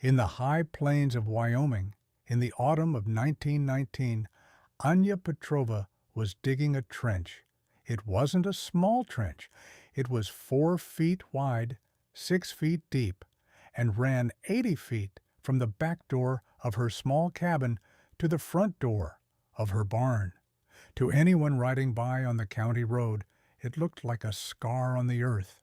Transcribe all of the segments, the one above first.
In the high plains of Wyoming, in the autumn of 1919, Anya Petrova was digging a trench. It wasn't a small trench. It was 4 feet wide, 6 feet deep, and ran 80 feet from the back door of her small cabin to the front door of her barn. To anyone riding by on the county road, it looked like a scar on the earth,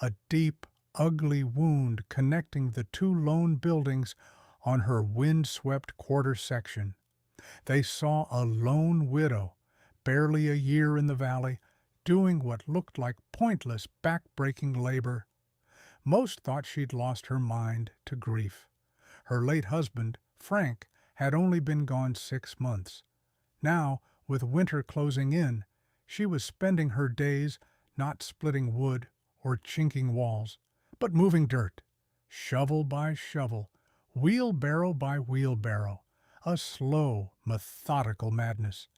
a deep, ugly wound connecting the two lone buildings on her wind-swept quarter section. They saw a lone widow, barely a year in the valley, doing what looked like pointless, back-breaking labor. Most thought she'd lost her mind to grief. Her late husband, Frank, had only been gone 6 months. Now, with winter closing in, she was spending her days not splitting wood or chinking walls, but moving dirt, shovel by shovel, wheelbarrow by wheelbarrow, a slow, methodical madness.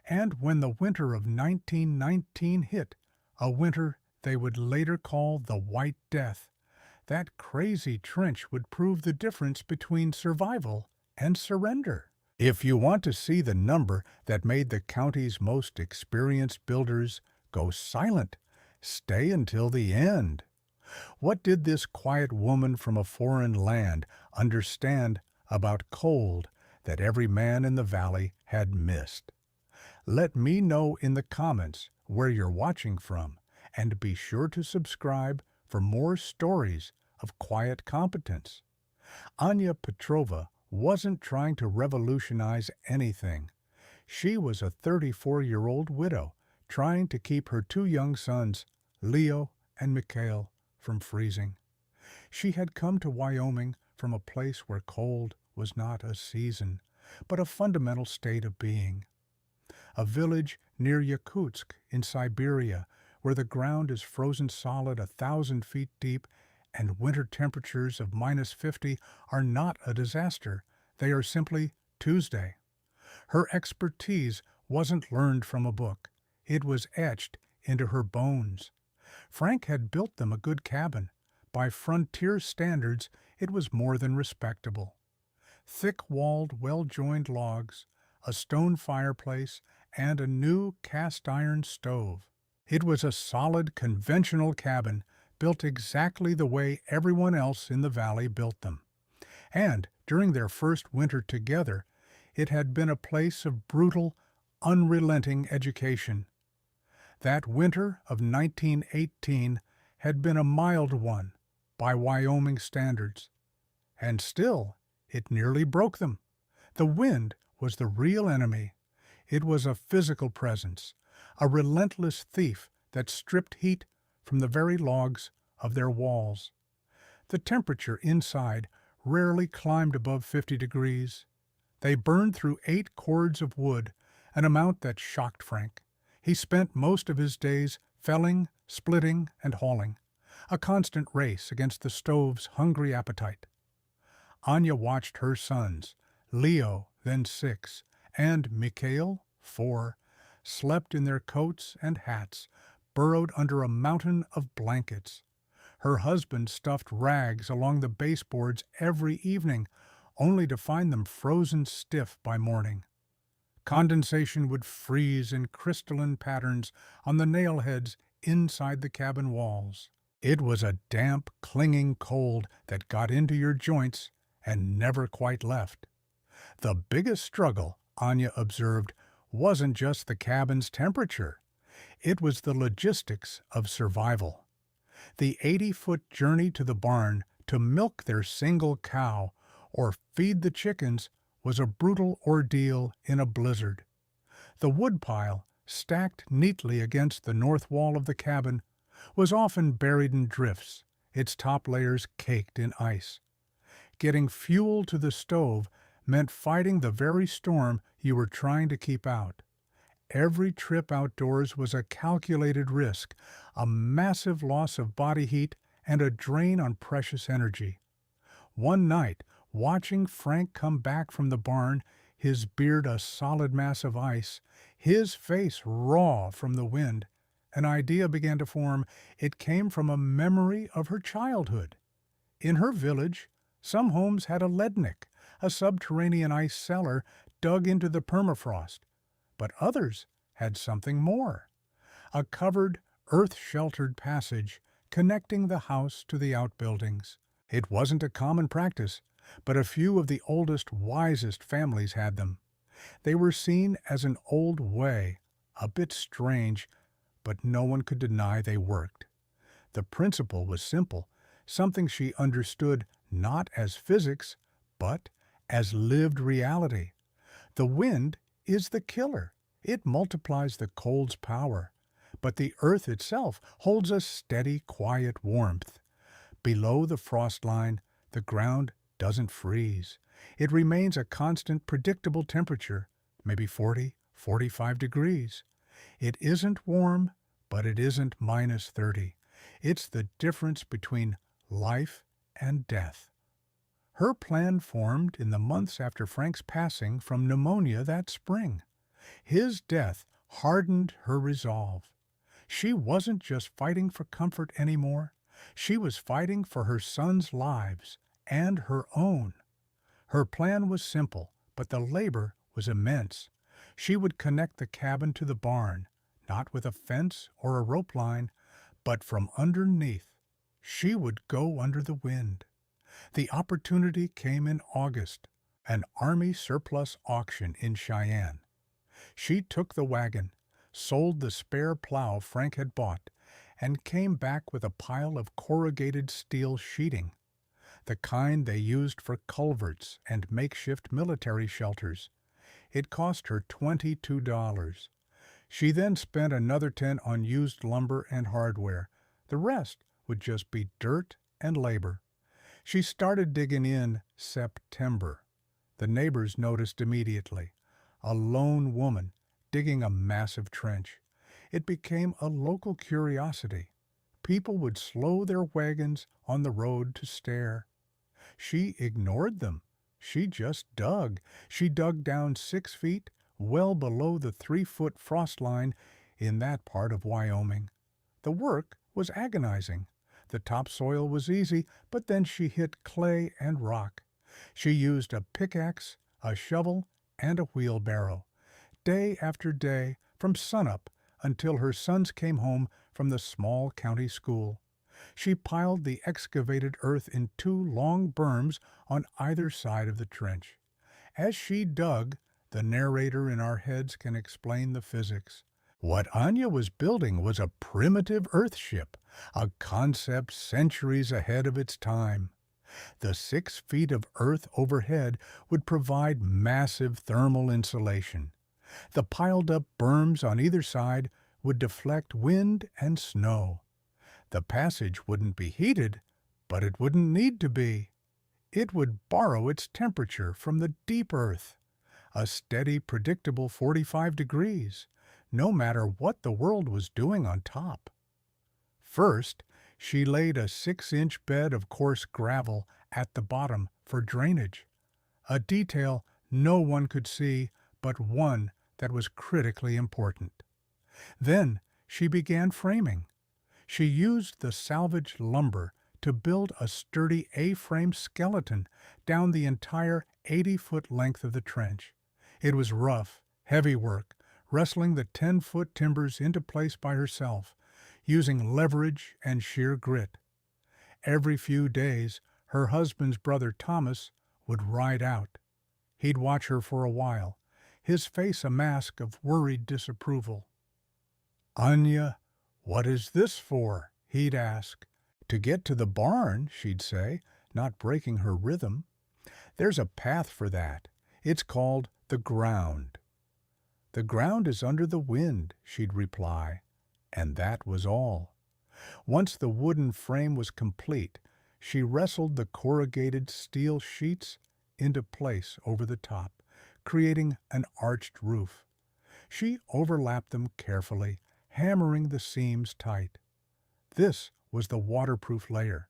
And when the winter of 1919 hit, a winter they would later call the White Death, that crazy trench would prove the difference between survival and surrender. If you want to see the number that made the county's most experienced builders go silent, stay until the end. What did this quiet woman from a foreign land understand about cold that every man in the valley had missed? Let me know in the comments where you're watching from, and be sure to subscribe for more stories of quiet competence. Anya Petrova wasn't trying to revolutionize anything. She was a 34-year-old widow trying to keep her 2 young sons, Leo and Mikhail, from freezing. She had come to Wyoming from a place where cold was not a season, but a fundamental state of being. A village near Yakutsk in Siberia, where the ground is frozen solid 1,000 feet deep and winter temperatures of -50 are not a disaster. They are simply Tuesday. Her expertise wasn't learned from a book. It was etched into her bones. Frank had built them a good cabin. By frontier standards, it was more than respectable. Thick-walled, well-joined logs, a stone fireplace, and a new cast-iron stove. It was a solid, conventional cabin, built exactly the way everyone else in the valley built them. And during their first winter together, it had been a place of brutal, unrelenting education. That winter of 1918 had been a mild one by Wyoming standards. And still, it nearly broke them. The wind was the real enemy. It was a physical presence, a relentless thief that stripped heat from the very logs of their walls. The temperature inside rarely climbed above 50 degrees. They burned through 8 cords of wood, an amount that shocked Frank. He spent most of his days felling, splitting, and hauling, a constant race against the stove's hungry appetite. Anya watched her sons, Leo, then 6, and Mikhail, 4, slept in their coats and hats, burrowed under a mountain of blankets. Her husband stuffed rags along the baseboards every evening, only to find them frozen stiff by morning. Condensation would freeze in crystalline patterns on the nail heads inside the cabin walls. It was a damp, clinging cold that got into your joints and never quite left. The biggest struggle, Anya observed, wasn't just the cabin's temperature. It was the logistics of survival. The 80-foot journey to the barn to milk their single cow or feed the chickens was a brutal ordeal in a blizzard. The woodpile, stacked neatly against the north wall of the cabin, was often buried in drifts, its top layers caked in ice. Getting fuel to the stove meant fighting the very storm you were trying to keep out. Every trip outdoors was a calculated risk, a massive loss of body heat, and a drain on precious energy. One night, watching Frank come back from the barn, his beard a solid mass of ice, his face raw from the wind, an idea began to form. It came from a memory of her childhood. In her village, Some homes had a lednick, a subterranean ice cellar dug into the permafrost, but others had something more, a covered, earth-sheltered passage connecting the house to the outbuildings. It wasn't a common practice, but a few of the oldest, wisest families had them. They were seen as an old way, a bit strange, but no one could deny they worked. The principle was simple, something she understood not as physics, but as lived reality. The wind is the killer. It multiplies the cold's power. But the earth itself holds a steady, quiet warmth. Below the frost line, the ground doesn't freeze. It remains a constant, predictable temperature, maybe 40, 45 degrees. It isn't warm, but it isn't minus 30. It's the difference between life and death. Her plan formed in the months after Frank's passing from pneumonia that spring. His death hardened her resolve. She wasn't just fighting for comfort anymore. She was fighting for her sons' lives and her own. Her plan was simple, but the labor was immense. She would connect the cabin to the barn, not with a fence or a rope line, but from underneath. She would go under the wind. The opportunity came in August, an Army surplus auction in Cheyenne. She took the wagon, sold the spare plow Frank had bought, and came back with a pile of corrugated steel sheeting, the kind they used for culverts and makeshift military shelters. It cost her $22. She then spent another 10 on used lumber and hardware. The rest would just be dirt and labor. She started digging in September. The neighbors noticed immediately. A lone woman digging a massive trench. It became a local curiosity. People would slow their wagons on the road to stare. She ignored them. She just dug. She dug down 6 feet, well below the 3-foot frost line in that part of Wyoming. The work was agonizing. The topsoil was easy, but then she hit clay and rock. She used a pickaxe, a shovel, and a wheelbarrow. Day after day, from sunup until her sons came home from the small county school. She piled the excavated earth in 2 long berms on either side of the trench. As she dug, the narrator in our heads can explain the physics. What Anya was building was a primitive earth ship, a concept centuries ahead of its time. The 6 feet of earth overhead would provide massive thermal insulation. The piled-up berms on either side would deflect wind and snow. The passage wouldn't be heated, but it wouldn't need to be. It would borrow its temperature from the deep earth, a steady, predictable 45 degrees, no matter what the world was doing on top. First, she laid a 6-inch bed of coarse gravel at the bottom for drainage, a detail no one could see but one that was critically important. Then she began framing. She used the salvaged lumber to build a sturdy A-frame skeleton down the entire 80-foot length of the trench. It was rough, heavy work, wrestling the 10-foot timbers into place by herself, using leverage and sheer grit. Every few days, her husband's brother Thomas would ride out. He'd watch her for a while, his face a mask of worried disapproval. "Anya, what is this for?" he'd ask. "To get to the barn," she'd say, not breaking her rhythm. "There's a path for that. It's called the ground." "The ground is under the wind," she'd reply, and that was all. Once the wooden frame was complete, she wrestled the corrugated steel sheets into place over the top, creating an arched roof. She overlapped them carefully, hammering the seams tight. This was the waterproof layer.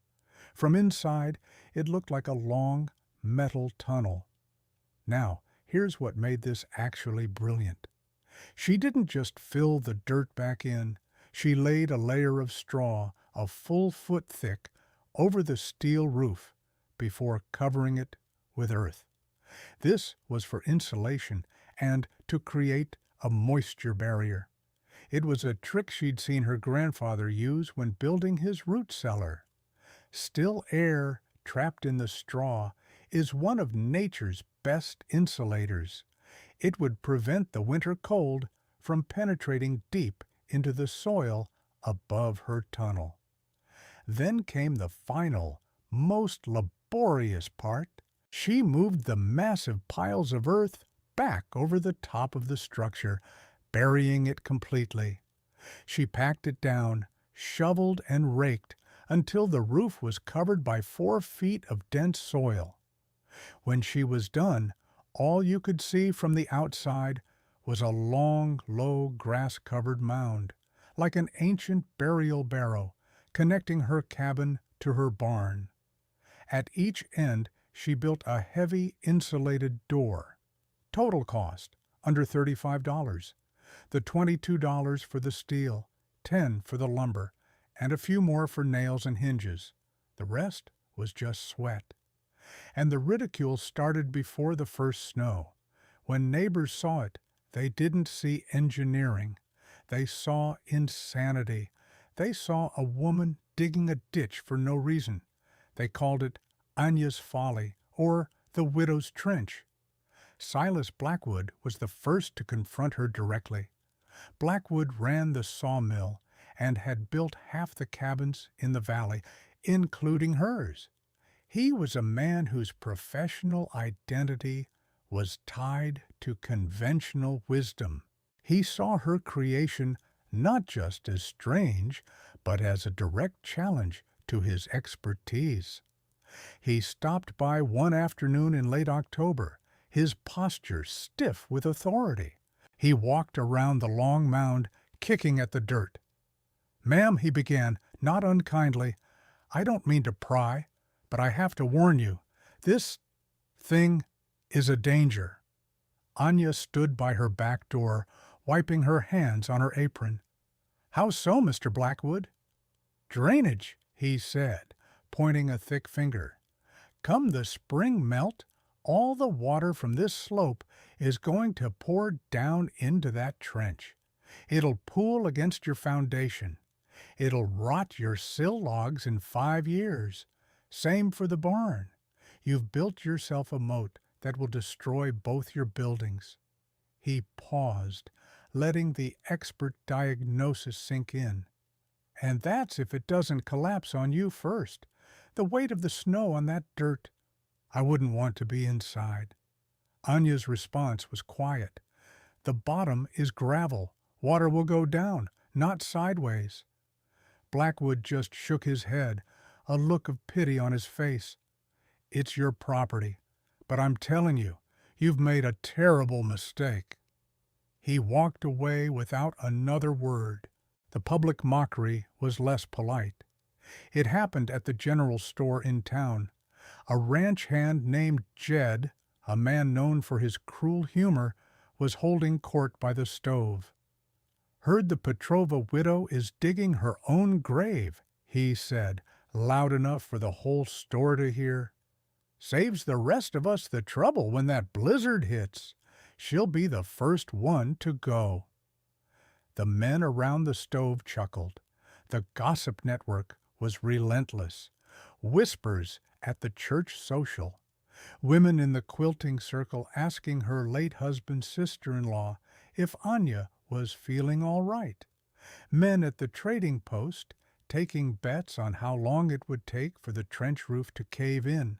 From inside, it looked like a long, metal tunnel. Now, here's what made this actually brilliant. She didn't just fill the dirt back in. She laid a layer of straw, a full foot thick, over the steel roof, before covering it with earth. This was for insulation and to create a moisture barrier. It was a trick she'd seen her grandfather use when building his root cellar. Still air trapped in the straw is one of nature's best insulators. It would prevent the winter cold from penetrating deep into the soil above her tunnel. Then came the final, most laborious part. She moved the massive piles of earth back over the top of the structure, burying it completely. She packed it down, shoveled and raked until the roof was covered by 4 feet of dense soil. When she was done, all you could see from the outside was a long, low, grass-covered mound, like an ancient burial barrow, connecting her cabin to her barn. At each end, she built a heavy, insulated door. Total cost, under $35. The $22 for the steel, $10 for the lumber, and a few more for nails and hinges. The rest was just sweat. And the ridicule started before the first snow. When neighbors saw it, they didn't see engineering. They saw insanity. They saw a woman digging a ditch for no reason. They called it Anya's Folly or the Widow's Trench. Silas Blackwood was the first to confront her directly. Blackwood ran the sawmill and had built half the cabins in the valley, including hers. He was a man whose professional identity was tied to conventional wisdom. He saw her creation not just as strange, but as a direct challenge to his expertise. He stopped by one afternoon in late October, his posture stiff with authority. He walked around the long mound, kicking at the dirt. "Ma'am," he began, not unkindly, "I don't mean to pry, but I have to warn you. This thing is a danger." Anya stood by her back door, wiping her hands on her apron. "How so, Mr. Blackwood?" "Drainage," he said, pointing a thick finger. "Come the spring melt, all the water from this slope is going to pour down into that trench. It'll pool against your foundation. It'll rot your sill logs in 5 years. Same for the barn. You've built yourself a moat that will destroy both your buildings." He paused, letting the expert diagnosis sink in. "And that's if it doesn't collapse on you first. The weight of the snow on that dirt. I wouldn't want to be inside." Anya's response was quiet. "The bottom is gravel. Water will go down, not sideways." Blackwood just shook his head, a look of pity on his face. "It's your property, but I'm telling you, you've made a terrible mistake." He walked away without another word. The public mockery was less polite. It happened at the general store in town. A ranch hand named Jed, a man known for his cruel humor, was holding court by the stove. "Heard the Petrova widow is digging her own grave," he said, loud enough for the whole store to hear. "Saves the rest of us the trouble when that blizzard hits. She'll be the first one to go." The men around the stove chuckled. The gossip network was relentless. Whispers at the church social. Women in the quilting circle asking her late husband's sister-in-law if Anya was feeling all right. Men at the trading post taking bets on how long it would take for the trench roof to cave in.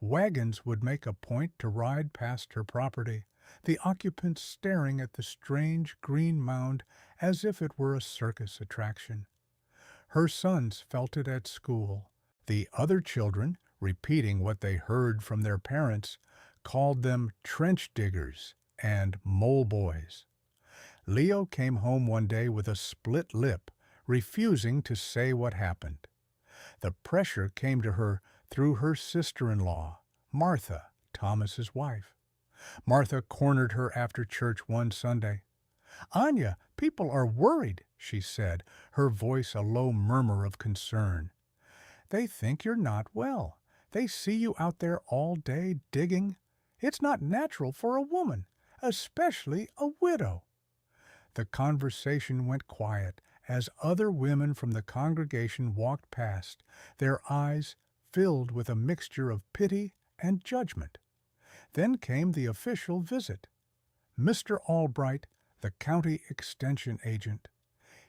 Wagons would make a point to ride past her property, the occupants staring at the strange green mound as if it were a circus attraction. Her sons felt it at school. The other children, repeating what they heard from their parents, called them trench diggers and mole boys. Leo came home one day with a split lip, refusing to say what happened. The pressure came to her through her sister-in-law, Martha, Thomas's wife. Martha cornered her after church one Sunday. "Anya, people are worried," she said, her voice a low murmur of concern. "They think you're not well. They see you out there all day digging. It's not natural for a woman, especially a widow." The conversation went quiet as other women from the congregation walked past, their eyes filled with a mixture of pity and judgment. Then came the official visit. Mr. Albright, the county extension agent.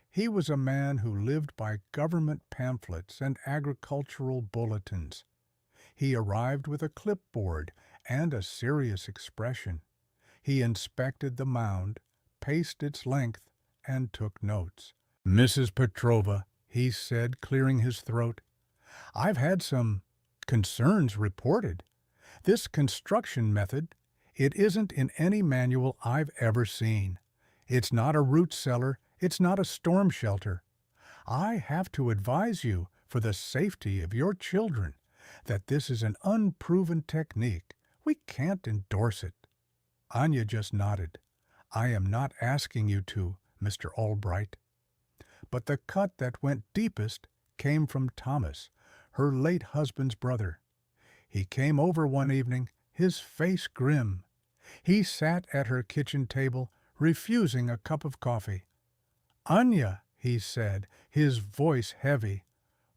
He was a man who lived by government pamphlets and agricultural bulletins. He arrived with a clipboard and a serious expression. He inspected the mound, paced its length, and took notes. "Mrs. Petrova," he said, clearing his throat, "I've had some concerns reported. This construction method, it isn't in any manual I've ever seen. It's not a root cellar, it's not a storm shelter. I have to advise you, for the safety of your children, that this is an unproven technique. We can't endorse it." Anya just nodded. "I am not asking you to, Mr. Albright." But the cut that went deepest came from Thomas, her late husband's brother. He came over one evening, his face grim. He sat at her kitchen table, refusing a cup of coffee. "Anya," he said, his voice heavy,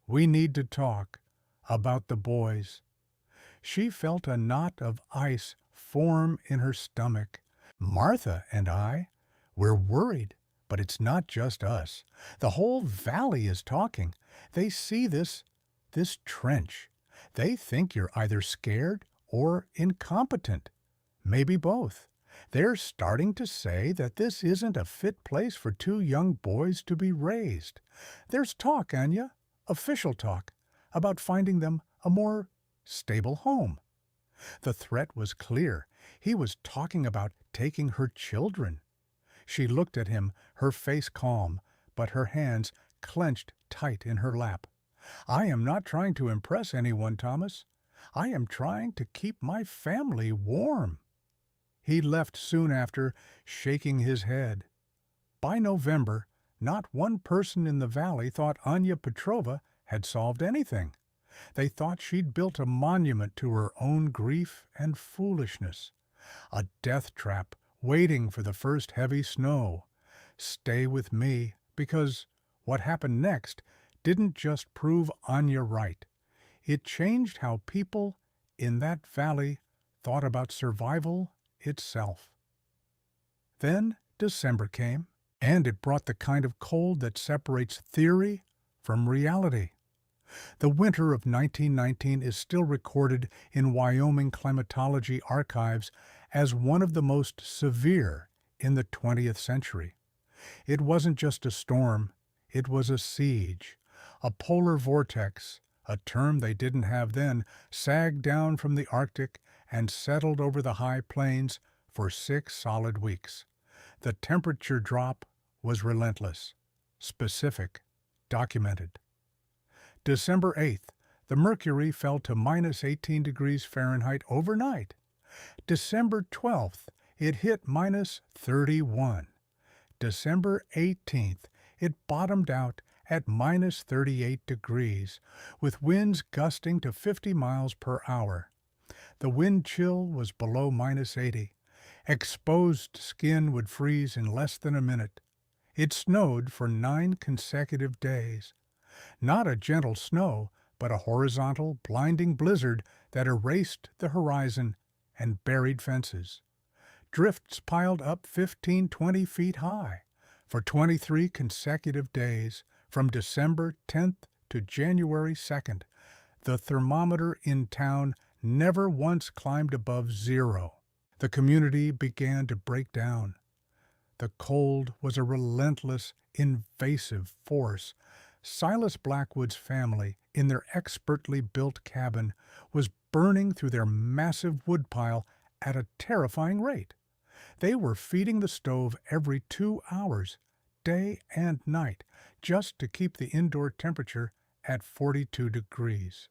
"we need to talk about the boys." She felt a knot of ice form in her stomach. "Martha and we're worried, but it's not just us. The whole valley is talking. They see this trench. They think you're either scared or incompetent. Maybe both. They're starting to say that this isn't a fit place for two young boys to be raised. There's talk, Anya, official talk, about finding them a more stable home." The threat was clear. He was talking about taking her children. She looked at him, her face calm, but her hands clenched tight in her lap. "I am not trying to impress anyone, Thomas. I am trying to keep my family warm." He left soon after, shaking his head. By November, not one person in the valley thought Anya Petrova had solved anything. They thought she'd built a monument to her own grief and foolishness, a death trap waiting for the first heavy snow. Stay with me, because what happened next didn't just prove Anya right. It changed how people in that valley thought about survival itself. Then December came, and it brought the kind of cold that separates theory from reality. The winter of 1919 is still recorded in Wyoming climatology archives as one of the most severe in the 20th century. It wasn't just a storm, it was a siege. A polar vortex, a term they didn't have then, sagged down from the Arctic and settled over the high plains for 6 solid weeks. The temperature drop was relentless, specific, documented. December 8th, the mercury fell to -18 degrees Fahrenheit overnight. December 12th, it hit -31. December 18th, it bottomed out at -38 degrees, with winds gusting to 50 miles per hour. The wind chill was below -80. Exposed skin would freeze in less than a minute. It snowed for 9 consecutive days. Not a gentle snow, but a horizontal, blinding blizzard that erased the horizon and buried fences. Drifts piled up 15-20 feet high. For 23 consecutive days, from December 10th to January 2nd, the thermometer in town never once climbed above 0. The community began to break down. The cold was a relentless, invasive force. Silas Blackwood's family, in their expertly built cabin, was burning through their massive woodpile at a terrifying rate. They were feeding the stove every 2 hours, day and night, just to keep the indoor temperature at 42 degrees.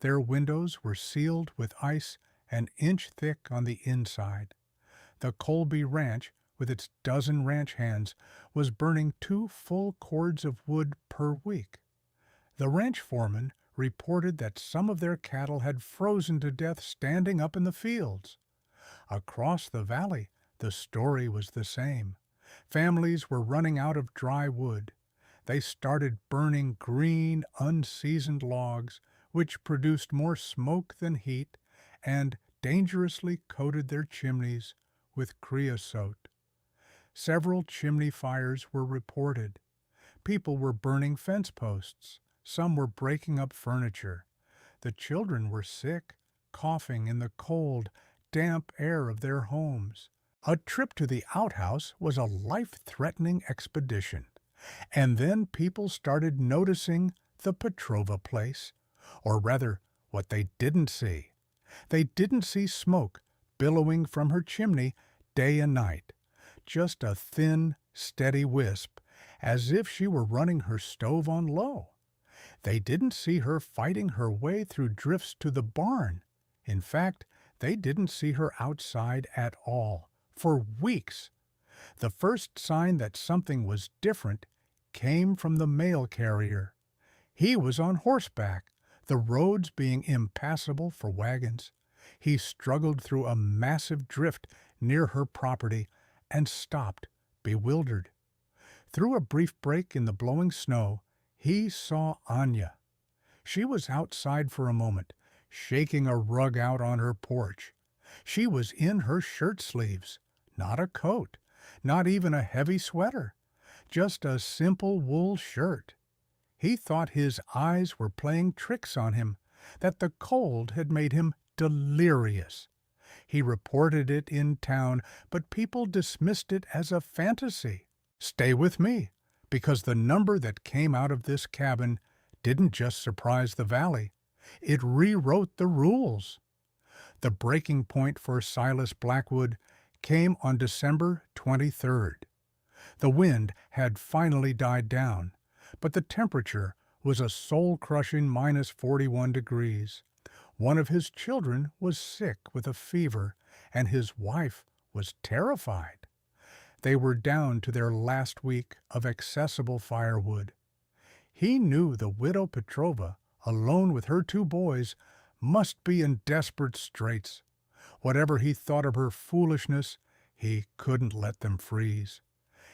Their windows were sealed with ice an inch thick on the inside. The Colby Ranch, with its dozen ranch hands, was burning 2 full cords of wood per week. The ranch foreman reported that some of their cattle had frozen to death standing up in the fields. Across the valley, the story was the same. Families were running out of dry wood. They started burning green, unseasoned logs, which produced more smoke than heat, and dangerously coated their chimneys with creosote. Several chimney fires were reported. People were burning fence posts. Some were breaking up furniture. The children were sick, coughing in the cold, damp air of their homes. A trip to the outhouse was a life-threatening expedition. And then people started noticing the Petrova place, or rather, what they didn't see. They didn't see smoke billowing from her chimney day and night, just a thin, steady wisp, as if she were running her stove on low. They didn't see her fighting her way through drifts to the barn. In fact, they didn't see her outside at all, for weeks. The first sign that something was different came from the mail carrier. He was on horseback, the roads being impassable for wagons. He struggled through a massive drift near her property and stopped, bewildered. Through a brief break in the blowing snow, he saw Anya. She was outside for a moment, shaking a rug out on her porch. She was in her shirt sleeves, not a coat, not even a heavy sweater, just a simple wool shirt. He thought his eyes were playing tricks on him, that the cold had made him delirious. He reported it in town, but people dismissed it as a fantasy. Stay with me, because the number that came out of this cabin didn't just surprise the valley. It rewrote the rules. The breaking point for Silas Blackwood came on December 23rd. The wind had finally died down, but the temperature was a soul-crushing -41 degrees. One of his children was sick with a fever, and his wife was terrified. They were down to their last week of accessible firewood. He knew the widow Petrova, alone with her 2 boys, must be in desperate straits. Whatever he thought of her foolishness, he couldn't let them freeze.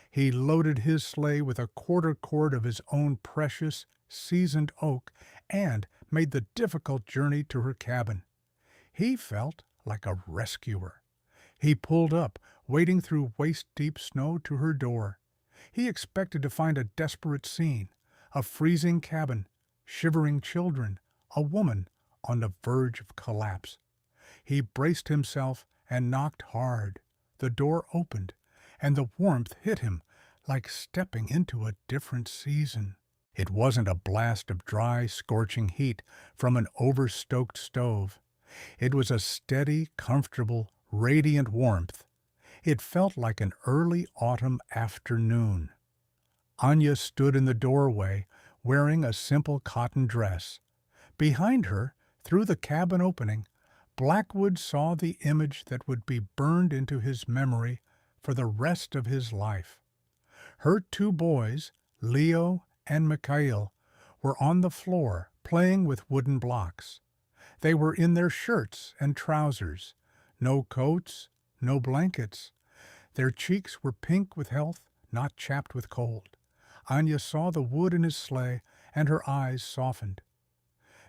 He loaded his sleigh with a quarter cord of his own precious, seasoned oak and made the difficult journey to her cabin. He felt like a rescuer. He pulled up, wading through waist-deep snow to her door. He expected to find a desperate scene, a freezing cabin, shivering children, a woman on the verge of collapse. He braced himself and knocked hard. The door opened, and the warmth hit him like stepping into a different season. It wasn't a blast of dry, scorching heat from an overstoked stove. It was a steady, comfortable, radiant warmth. It felt like an early autumn afternoon. Anya stood in the doorway, wearing a simple cotton dress. Behind her, through the cabin opening, Blackwood saw the image that would be burned into his memory for the rest of his life. Her 2 boys, Leo and Mikhail, were on the floor playing with wooden blocks. They were in their shirts and trousers, no coats, no blankets. Their cheeks were pink with health, not chapped with cold. Anya saw the wood in his sleigh, and her eyes softened.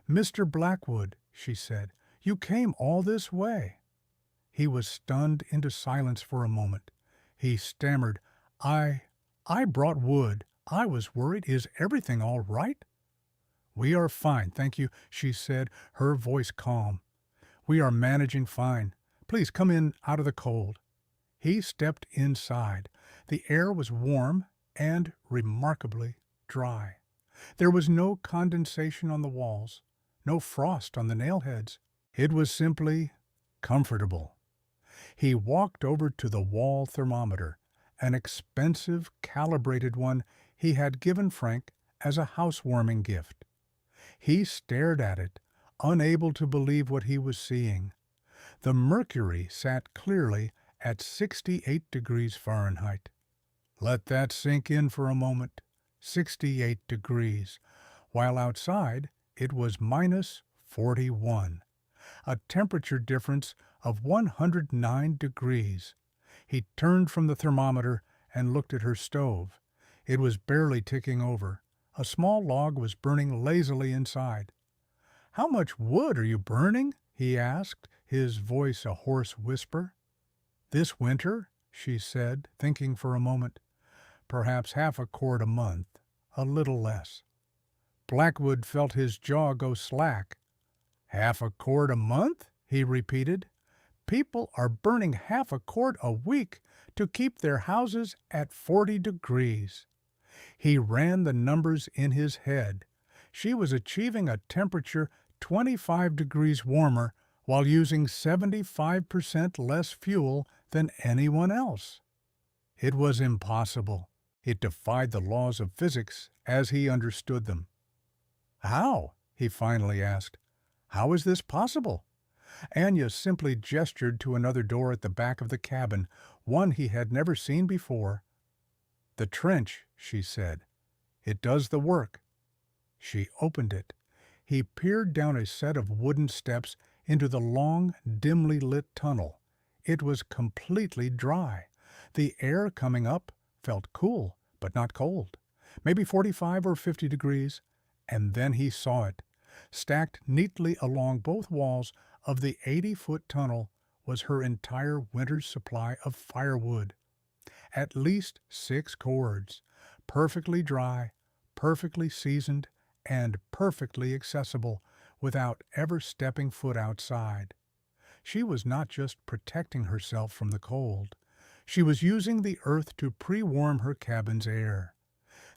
"Mr. Blackwood," she said, "you came all this way." He was stunned into silence for a moment. He stammered, I brought wood. I was worried. Is everything all right?" "We are fine, thank you," she said, her voice calm. "We are managing fine. Please come in out of the cold." He stepped inside. The air was warm and remarkably dry. There was no condensation on the walls, no frost on the nail-heads. It was simply comfortable. He walked over to the wall thermometer, an expensive, calibrated one he had given Frank as a housewarming gift. He stared at it, unable to believe what he was seeing. The mercury sat clearly at 68 degrees Fahrenheit. Let that sink in for a moment. 68 degrees, while outside It was minus 41, a temperature difference of 109 degrees. He turned from the thermometer and looked at her stove. It was barely ticking over. A small log was burning lazily inside. "How much wood are you burning?" he asked, his voice a hoarse whisper. "This winter," she said, thinking for a moment. "Perhaps half a cord a month, a little less." Blackwood felt his jaw go slack. "Half a cord a month?" he repeated. "People are burning half a cord a week to keep their houses at 40 degrees. He ran the numbers in his head. She was achieving a temperature 25 degrees warmer while using 75% less fuel than anyone else. It was impossible. It defied the laws of physics as he understood them. "How?" he finally asked. "How is this possible?" Anya simply gestured to another door at the back of the cabin, one he had never seen before. "The trench," she said. "It does the work." She opened it. He peered down a set of wooden steps into the long, dimly lit tunnel. It was completely dry. The air coming up felt cool, but not cold, maybe 45 or 50 degrees, and then he saw it. Stacked neatly along both walls of the 80-foot tunnel was her entire winter's supply of firewood. At least 6 cords, perfectly dry, perfectly seasoned, and perfectly accessible without ever stepping foot outside. She was not just protecting herself from the cold. She was using the earth to pre-warm her cabin's air.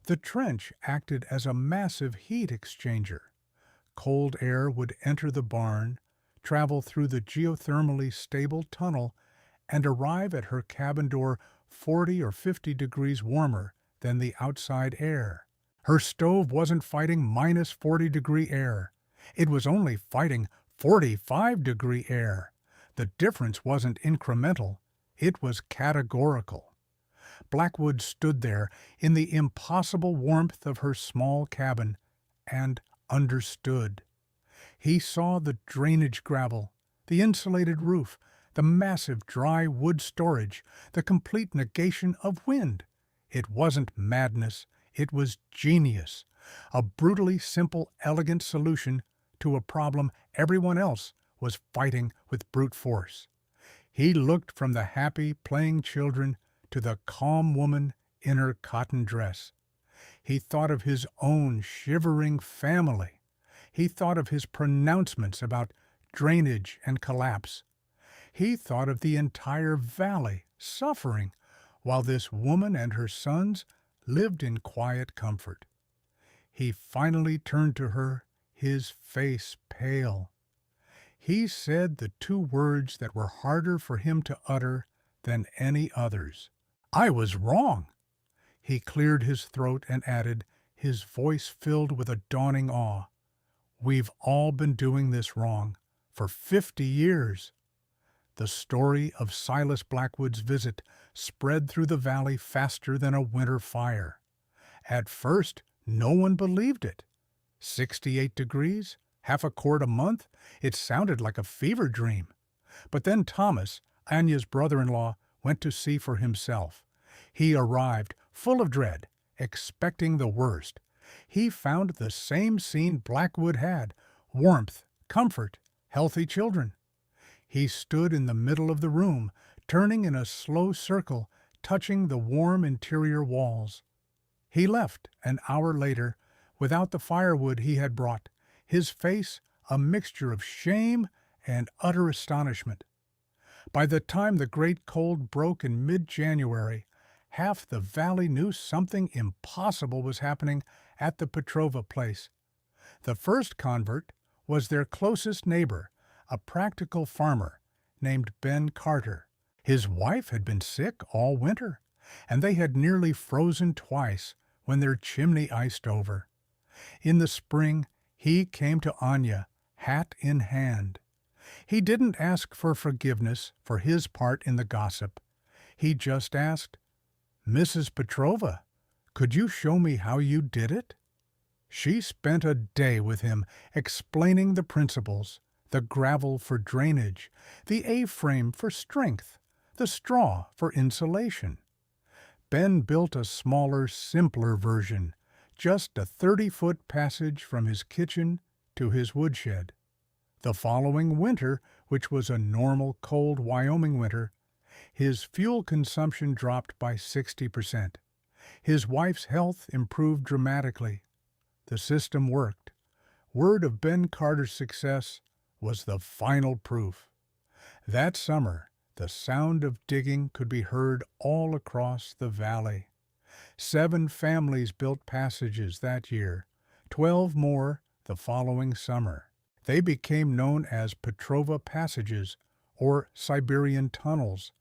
The trench acted as a massive heat exchanger. Cold air would enter the barn, travel through the geothermally stable tunnel, and arrive at her cabin door 40 or 50 degrees warmer than the outside air. Her stove wasn't fighting minus 40-degree air. It was only fighting 45-degree air. The difference wasn't incremental. It was categorical. Blackwood stood there in the impossible warmth of her small cabin and understood. He saw the drainage gravel, the insulated roof, the massive dry wood storage, the complete negation of wind. It wasn't madness. It was genius, a brutally simple, elegant solution to a problem everyone else was fighting with brute force. He looked from the happy, playing children to the calm woman in her cotton dress. He thought of his own shivering family. He thought of his pronouncements about drainage and collapse. He thought of the entire valley suffering while this woman and her sons lived in quiet comfort. He finally turned to her, his face pale. He said the 2 words that were harder for him to utter than any others. "I was wrong." He cleared his throat and added, his voice filled with a dawning awe, "We've all been doing this wrong for 50 years. The story of Silas Blackwood's visit spread through the valley faster than a winter fire. At first, no one believed it. 68 degrees, half a cord a month, it sounded like a fever dream. But then Thomas, Anya's brother-in-law, went to see for himself. He arrived, full of dread, expecting the worst. He found the same scene Blackwood had: warmth, comfort, healthy children. He stood in the middle of the room, turning in a slow circle, touching the warm interior walls. He left an hour later, without the firewood he had brought, his face a mixture of shame and utter astonishment. By the time the great cold broke in mid-January, half the valley knew something impossible was happening at the Petrova place. The first convert was their closest neighbor, a practical farmer named Ben Carter. His wife had been sick all winter, and they had nearly frozen twice when their chimney iced over. In the spring, he came to Anya, hat in hand. He didn't ask for forgiveness for his part in the gossip. He just asked, "Mrs. Petrova, could you show me how you did it?" She spent a day with him explaining the principles: the gravel for drainage, the A-frame for strength, the straw for insulation. Ben built a smaller, simpler version, just a 30-foot passage from his kitchen to his woodshed. The following winter, which was a normal cold Wyoming winter, his fuel consumption dropped by 60%. His wife's health improved dramatically. The system worked. Word of Ben Carter's success was the final proof. That summer, the sound of digging could be heard all across the valley. 7 families built passages that year, 12 more the following summer. They became known as Petrova Passages, or Siberian Tunnels.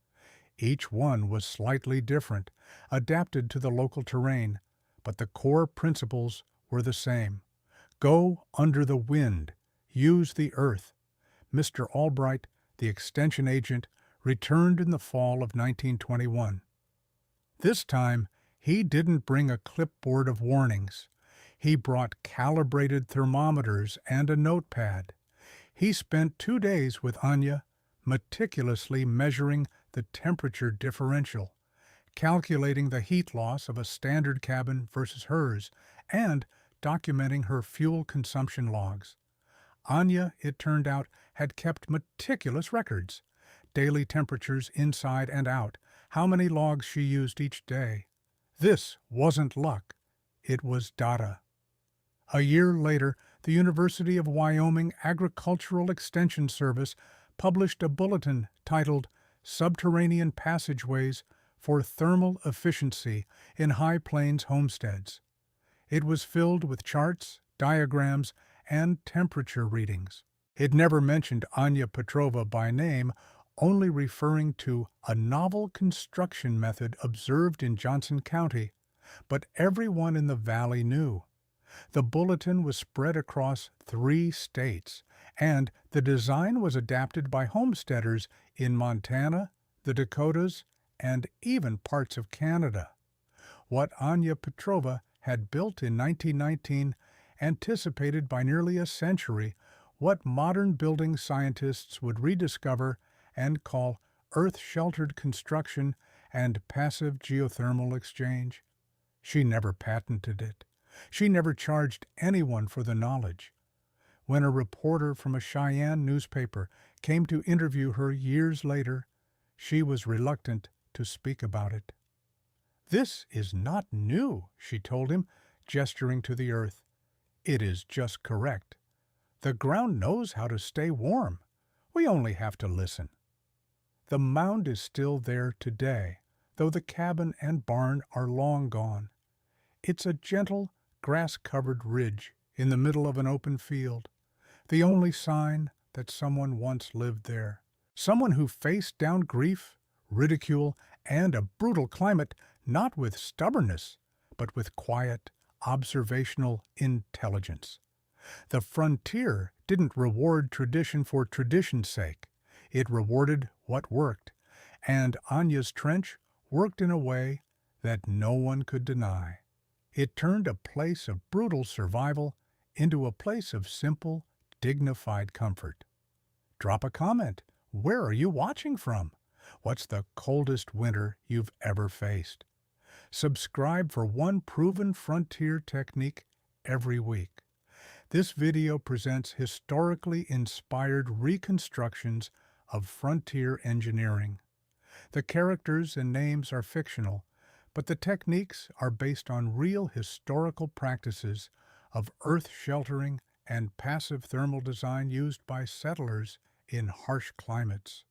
Each one was slightly different, adapted to the local terrain, but the core principles were the same. Go under the wind, use the earth. Mr. Albright, the extension agent, returned in the fall of 1921. This time, he didn't bring a clipboard of warnings. He brought calibrated thermometers and a notepad. He spent 2 days with Anya, meticulously measuring the temperature differential, calculating the heat loss of a standard cabin versus hers, and documenting her fuel consumption logs. Anya, it turned out, had kept meticulous records: daily temperatures inside and out, how many logs she used each day. This wasn't luck. It was data. A year later, the University of Wyoming Agricultural Extension Service published a bulletin titled Subterranean Passageways for Thermal Efficiency in High Plains Homesteads. It was filled with charts, diagrams, and temperature readings. It never mentioned Anya Petrova by name, only referring to a novel construction method observed in Johnson County, but everyone in the valley knew. The bulletin was spread across 3 states, and the design was adapted by homesteaders in Montana, the Dakotas, and even parts of Canada. What Anya Petrova had built in 1919 anticipated by nearly a century what modern building scientists would rediscover and call earth-sheltered construction and passive geothermal exchange. She never patented it. She never charged anyone for the knowledge. When a reporter from a Cheyenne newspaper came to interview her years later, she was reluctant to speak about it. "This is not new," she told him, gesturing to the earth. "It is just correct. The ground knows how to stay warm. We only have to listen." The mound is still there today, though the cabin and barn are long gone. It's a gentle, grass-covered ridge in the middle of an open field, the only sign that someone once lived there. Someone who faced down grief, ridicule, and a brutal climate not with stubbornness, but with quiet, observational intelligence. The frontier didn't reward tradition for tradition's sake. It rewarded what worked, and Anya's trench worked in a way that no one could deny. It turned a place of brutal survival into a place of simple, dignified comfort. Drop a comment. Where are you watching from? What's the coldest winter you've ever faced? Subscribe for one proven frontier technique every week. This video presents historically inspired reconstructions of frontier engineering. The characters and names are fictional, but the techniques are based on real historical practices of earth sheltering and passive thermal design used by settlers in harsh climates.